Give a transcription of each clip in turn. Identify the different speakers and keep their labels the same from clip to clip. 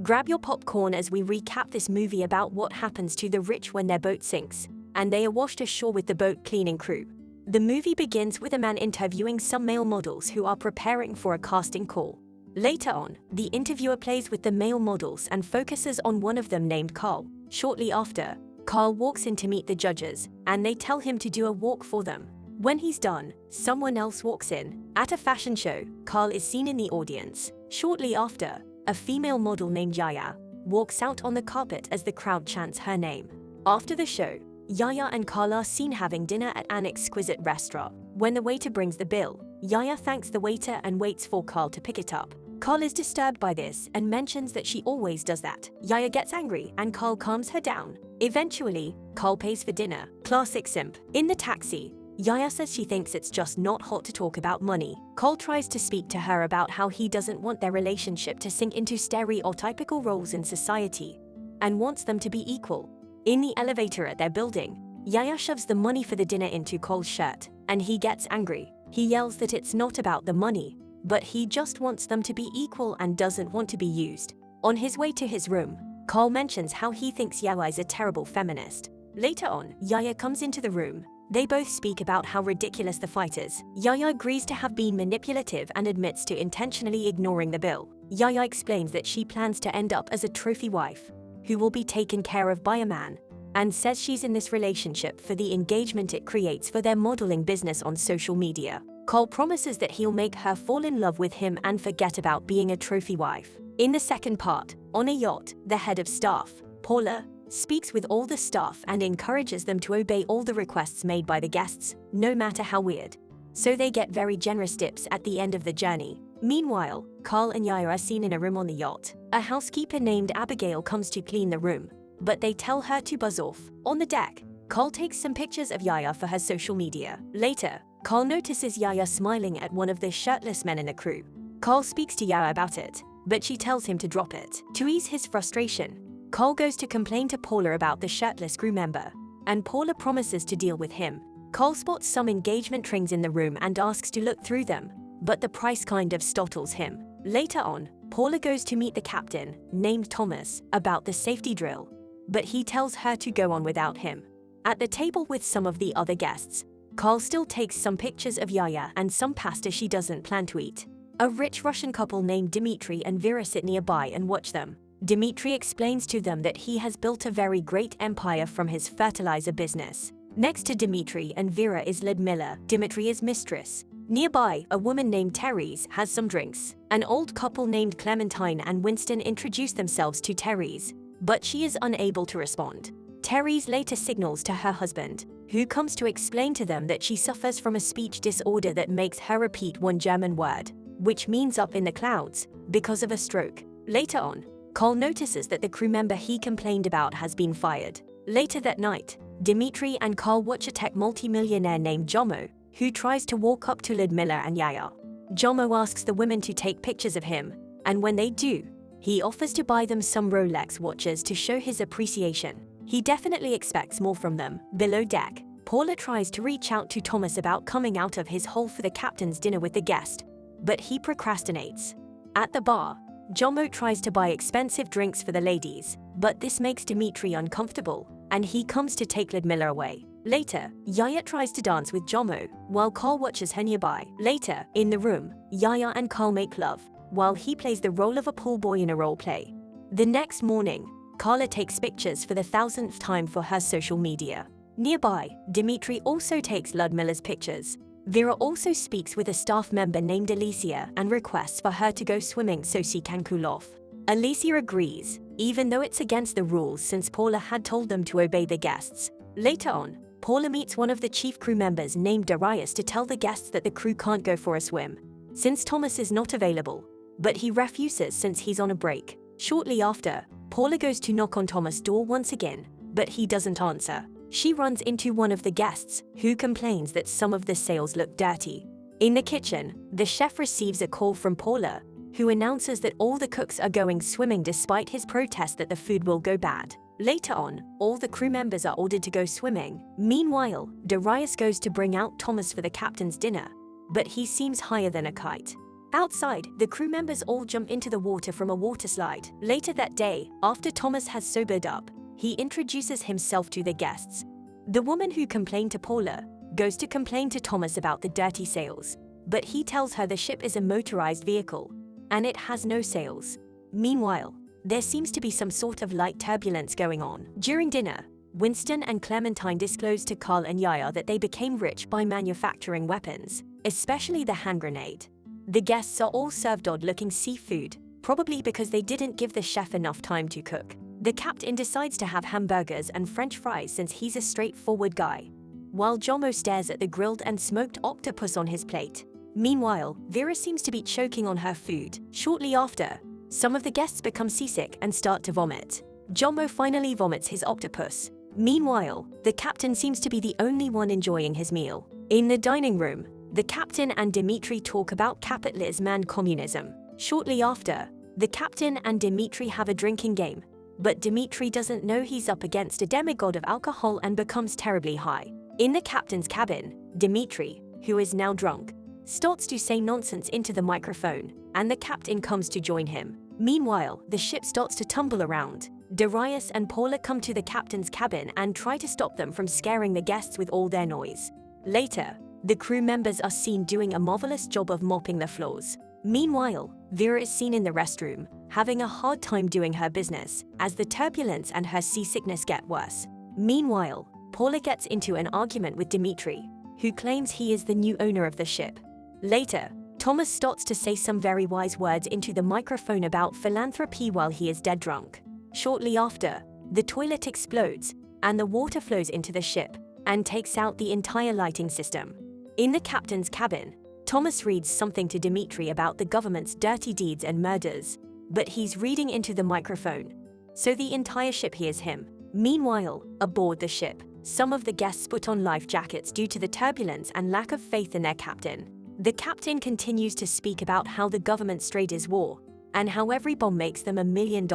Speaker 1: Grab your popcorn as we recap this movie about what happens to the rich when their boat sinks, and they are washed ashore with the boat cleaning crew. The movie begins with a man interviewing some male models who are preparing for a casting call. Later on, the interviewer plays with the male models and focuses on one of them named Carl. Shortly after, Carl walks in to meet the judges, and they tell him to do a walk for them. When he's done, someone else walks in. At a fashion show, Carl is seen in the audience. Shortly after, a female model named Yaya walks out on the carpet as the crowd chants her name. After the show, Yaya and Carl are seen having dinner at an exquisite restaurant. When the waiter brings the bill, Yaya thanks the waiter and waits for Carl to pick it up. Carl is disturbed by this and mentions that she always does that. Yaya gets angry and Carl calms her down. Eventually, Carl pays for dinner. Classic simp. In the taxi, Yaya says she thinks it's just not hot to talk about money. Carl tries to speak to her about how he doesn't want their relationship to sink into stereotypical roles in society and wants them to be equal. In the elevator at their building, Yaya shoves the money for the dinner into Carl's shirt, and he gets angry. He yells that it's not about the money, but he just wants them to be equal and doesn't want to be used. On his way to his room, Carl mentions how he thinks Yaya is a terrible feminist. Later on, Yaya comes into the room. They both speak about how ridiculous the fight is. Yaya agrees to have been manipulative and admits to intentionally ignoring the bill. Yaya explains that she plans to end up as a trophy wife, who will be taken care of by a man, and says she's in this relationship for the engagement it creates for their modeling business on social media. Carl promises that he'll make her fall in love with him and forget about being a trophy wife. In the second part, on a yacht, the head of staff, Paula, speaks with all the staff and encourages them to obey all the requests made by the guests, no matter how weird. So they get very generous tips at the end of the journey. Meanwhile, Carl and Yaya are seen in a room on the yacht. A housekeeper named Abigail comes to clean the room, but they tell her to buzz off. On the deck, Carl takes some pictures of Yaya for her social media. Later, Carl notices Yaya smiling at one of the shirtless men in the crew. Carl speaks to Yaya about it, but she tells him to drop it. To ease his frustration, Carl goes to complain to Paula about the shirtless crew member, and Paula promises to deal with him. Carl spots some engagement rings in the room and asks to look through them, but the price kind of startles him. Later on, Paula goes to meet the captain, named Thomas, about the safety drill, but he tells her to go on without him. At the table with some of the other guests, Carl still takes some pictures of Yaya and some pasta she doesn't plan to eat. A rich Russian couple named Dmitry and Vera sit nearby and watch them. Dmitry explains to them that he has built a very great empire from his fertilizer business. Next to Dmitry and Vera is Ludmila, Dmitry's mistress. Nearby, a woman named Therese has some drinks. An old couple named Clementine and Winston introduce themselves to Therese, but she is unable to respond. Therese later signals to her husband, who comes to explain to them that she suffers from a speech disorder that makes her repeat one German word, which means up in the clouds, because of a stroke. Later on, Carl notices that the crew member he complained about has been fired. Later that night, Dmitry and Carl watch a tech multimillionaire named Jomo, who tries to walk up to Ludmila and Yaya. Jomo asks the women to take pictures of him, and when they do, he offers to buy them some Rolex watches to show his appreciation. He definitely expects more from them. Below deck, Paula tries to reach out to Thomas about coming out of his hole for the captain's dinner with the guest, but he procrastinates. At the bar, Jomo tries to buy expensive drinks for the ladies, but this makes Dmitry uncomfortable, and he comes to take Ludmila away. Later, Yaya tries to dance with Jomo, while Carl watches her nearby. Later, in the room, Yaya and Carl make love, while he plays the role of a pool boy in a role play. The next morning, Carla takes pictures for the 1000th time for her social media. Nearby, Dmitry also takes Ludmila's pictures. Vera also speaks with a staff member named Alicia and requests for her to go swimming so she can cool off. Alicia agrees, even though it's against the rules since Paula had told them to obey the guests. Later on, Paula meets one of the chief crew members named Darius to tell the guests that the crew can't go for a swim, since Thomas is not available, but he refuses since he's on a break. Shortly after, Paula goes to knock on Thomas' door once again, but he doesn't answer. She runs into one of the guests, who complains that some of the sails look dirty. In the kitchen, the chef receives a call from Paula, who announces that all the cooks are going swimming despite his protest that the food will go bad. Later on, all the crew members are ordered to go swimming. Meanwhile, Darius goes to bring out Thomas for the captain's dinner, but he seems higher than a kite. Outside, the crew members all jump into the water from a water slide. Later that day, after Thomas has sobered up, he introduces himself to the guests. The woman who complained to Paula goes to complain to Thomas about the dirty sails, but he tells her the ship is a motorized vehicle, and it has no sails. Meanwhile, there seems to be some sort of light turbulence going on. During dinner, Winston and Clementine disclose to Carl and Yaya that they became rich by manufacturing weapons, especially the hand grenade. The guests are all served odd-looking seafood, probably because they didn't give the chef enough time to cook. The captain decides to have hamburgers and French fries since he's a straightforward guy, while Jomo stares at the grilled and smoked octopus on his plate. Meanwhile, Vera seems to be choking on her food. Shortly after, some of the guests become seasick and start to vomit. Jomo finally vomits his octopus. Meanwhile, the captain seems to be the only one enjoying his meal. In the dining room, the captain and Dimitri talk about capitalism and communism. Shortly after, the captain and Dimitri have a drinking game, but Dimitri doesn't know he's up against a demigod of alcohol and becomes terribly high. In the captain's cabin, Dimitri, who is now drunk, starts to say nonsense into the microphone, and the captain comes to join him. Meanwhile, the ship starts to tumble around. Darius and Paula come to the captain's cabin and try to stop them from scaring the guests with all their noise. Later, the crew members are seen doing a marvelous job of mopping the floors. Meanwhile, Vera is seen in the restroom, having a hard time doing her business, as the turbulence and her seasickness get worse. Meanwhile, Paula gets into an argument with Dimitri, who claims he is the new owner of the ship. Later, Thomas starts to say some very wise words into the microphone about philanthropy while he is dead drunk. Shortly after, the toilet explodes, and the water flows into the ship and takes out the entire lighting system. In the captain's cabin, Thomas reads something to Dimitri about the government's dirty deeds and murders, but he's reading into the microphone, so the entire ship hears him. Meanwhile, aboard the ship, some of the guests put on life jackets due to the turbulence and lack of faith in their captain. The captain continues to speak about how the government's trade is war, and how every bomb makes them $1 million.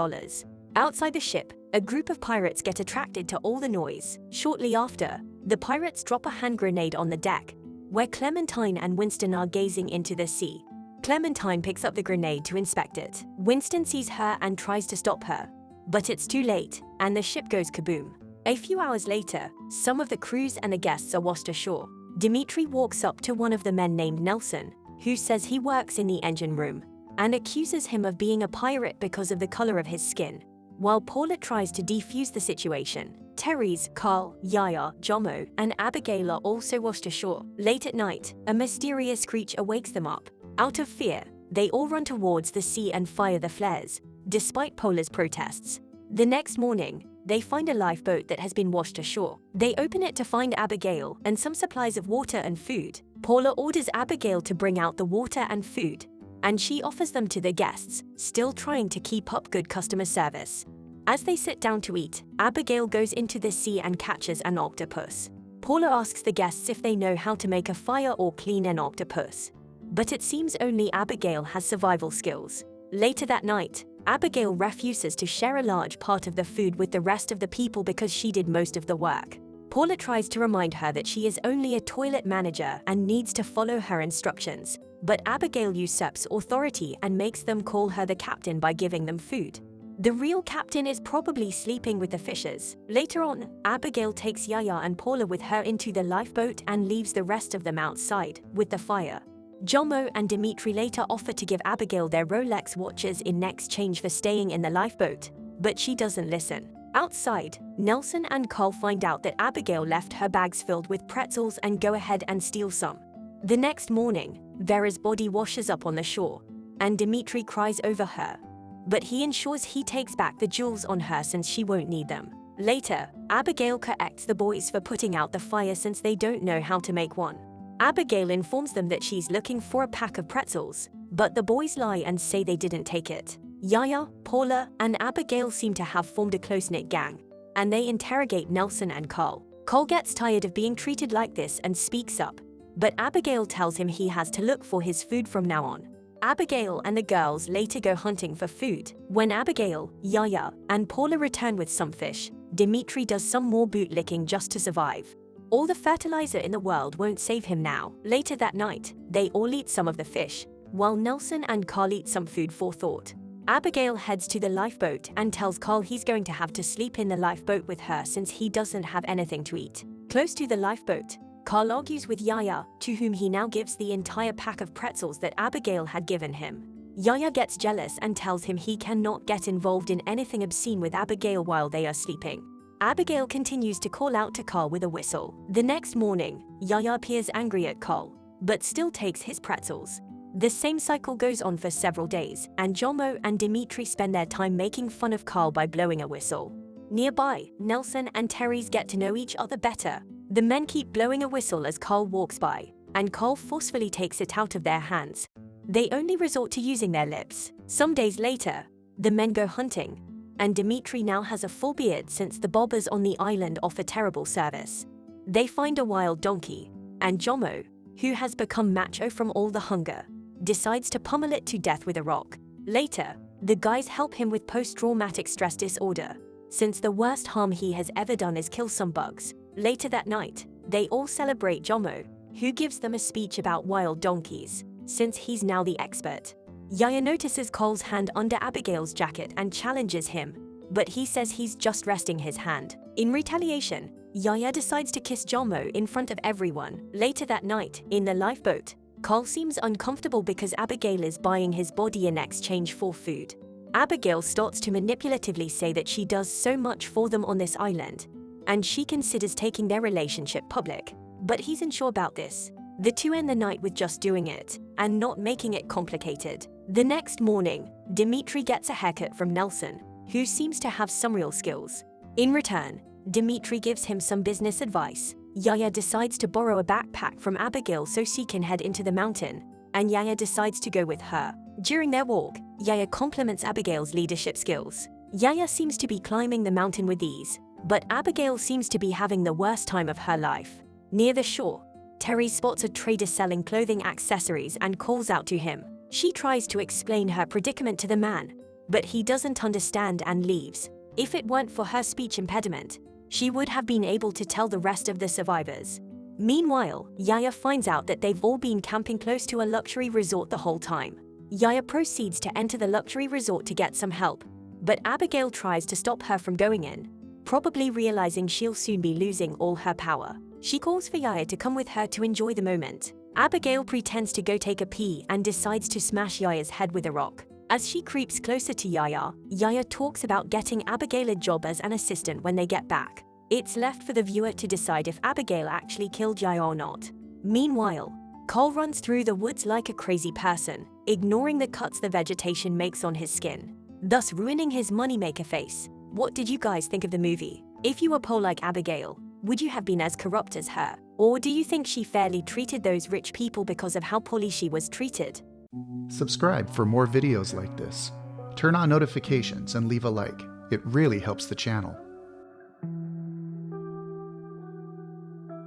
Speaker 1: Outside the ship, a group of pirates get attracted to all the noise. Shortly after, the pirates drop a hand grenade on the deck, where Clementine and Winston are gazing into the sea. Clementine picks up the grenade to inspect it. Winston sees her and tries to stop her, but it's too late, and the ship goes kaboom. A few hours later, some of the crews and the guests are washed ashore. Dimitri walks up to one of the men named Nelson, who says he works in the engine room, and accuses him of being a pirate because of the color of his skin. While Paula tries to defuse the situation, Therese, Carl, Yaya, Jomo, and Abigail are also washed ashore. Late at night, a mysterious screech awakes them up. Out of fear, they all run towards the sea and fire the flares, despite Paula's protests. The next morning, they find a lifeboat that has been washed ashore. They open it to find Abigail and some supplies of water and food. Paula orders Abigail to bring out the water and food, and she offers them to the guests, still trying to keep up good customer service. As they sit down to eat, Abigail goes into the sea and catches an octopus. Paula asks the guests if they know how to make a fire or clean an octopus, but it seems only Abigail has survival skills. Later that night, Abigail refuses to share a large part of the food with the rest of the people because she did most of the work. Paula tries to remind her that she is only a toilet manager and needs to follow her instructions, but Abigail usurps authority and makes them call her the captain by giving them food. The real captain is probably sleeping with the fishes. Later on, Abigail takes Yaya and Paula with her into the lifeboat and leaves the rest of them outside, with the fire. Jomo and Dimitri later offer to give Abigail their Rolex watches in exchange for staying in the lifeboat, but she doesn't listen. Outside, Nelson and Carl find out that Abigail left her bags filled with pretzels and go ahead and steal some. The next morning, Vera's body washes up on the shore, and Dimitri cries over her, but he ensures he takes back the jewels on her since she won't need them. Later, Abigail corrects the boys for putting out the fire since they don't know how to make one. Abigail informs them that she's looking for a pack of pretzels, but the boys lie and say they didn't take it. Yaya, Paula, and Abigail seem to have formed a close-knit gang, and they interrogate Nelson and Carl. Carl gets tired of being treated like this and speaks up, but Abigail tells him he has to look for his food from now on. Abigail and the girls later go hunting for food. When Abigail, Yaya, and Paula return with some fish, Dimitri does some more bootlicking just to survive. All the fertilizer in the world won't save him now. Later that night, they all eat some of the fish, while Nelson and Carl eat some food for thought. Abigail heads to the lifeboat and tells Carl he's going to have to sleep in the lifeboat with her since he doesn't have anything to eat. Close to the lifeboat, Carl argues with Yaya, to whom he now gives the entire pack of pretzels that Abigail had given him. Yaya gets jealous and tells him he cannot get involved in anything obscene with Abigail while they are sleeping. Abigail continues to call out to Carl with a whistle. The next morning, Yaya appears angry at Carl, but still takes his pretzels. The same cycle goes on for several days, and Jomo and Dimitri spend their time making fun of Carl by blowing a whistle. Nearby, Nelson and Terry's get to know each other better. The men keep blowing a whistle as Carl walks by, and Carl forcefully takes it out of their hands. They only resort to using their lips. Some days later, the men go hunting, and Dimitri now has a full beard since the bobbers on the island offer terrible service. They find a wild donkey, and Jomo, who has become macho from all the hunger, decides to pummel it to death with a rock. Later, the guys help him with post-traumatic stress disorder, since the worst harm he has ever done is kill some bugs. Later that night, they all celebrate Jomo, who gives them a speech about wild donkeys, since he's now the expert. Yaya notices Carl's hand under Abigail's jacket and challenges him, but he says he's just resting his hand. In retaliation, Yaya decides to kiss Jomo in front of everyone. Later that night, in the lifeboat, Carl seems uncomfortable because Abigail is buying his body in exchange for food. Abigail starts to manipulatively say that she does so much for them on this island, and she considers taking their relationship public. But he's unsure about this. The two end the night with just doing it, and not making it complicated. The next morning, Dimitri gets a haircut from Nelson, who seems to have some real skills. In return, Dimitri gives him some business advice. Yaya decides to borrow a backpack from Abigail so she can head into the mountain, and Yaya decides to go with her. During their walk, Yaya compliments Abigail's leadership skills. Yaya seems to be climbing the mountain with ease, but Abigail seems to be having the worst time of her life. Near the shore, Terry spots a trader selling clothing accessories and calls out to him. She tries to explain her predicament to the man, but he doesn't understand and leaves. If it weren't for her speech impediment, she would have been able to tell the rest of the survivors. Meanwhile, Yaya finds out that they've all been camping close to a luxury resort the whole time. Yaya proceeds to enter the luxury resort to get some help, but Abigail tries to stop her from going in, probably realizing she'll soon be losing all her power. She calls for Yaya to come with her to enjoy the moment. Abigail pretends to go take a pee and decides to smash Yaya's head with a rock. As she creeps closer to Yaya, Yaya talks about getting Abigail a job as an assistant when they get back. It's left for the viewer to decide if Abigail actually killed Yaya or not. Meanwhile, Carl runs through the woods like a crazy person, ignoring the cuts the vegetation makes on his skin, thus ruining his moneymaker face. What did you guys think of the movie? If you were poor like Abigail, would you have been as corrupt as her? Or do you think she fairly treated those rich people because of how poorly she was treated?
Speaker 2: Subscribe for more videos like this. Turn on notifications and leave a like. It really helps the channel.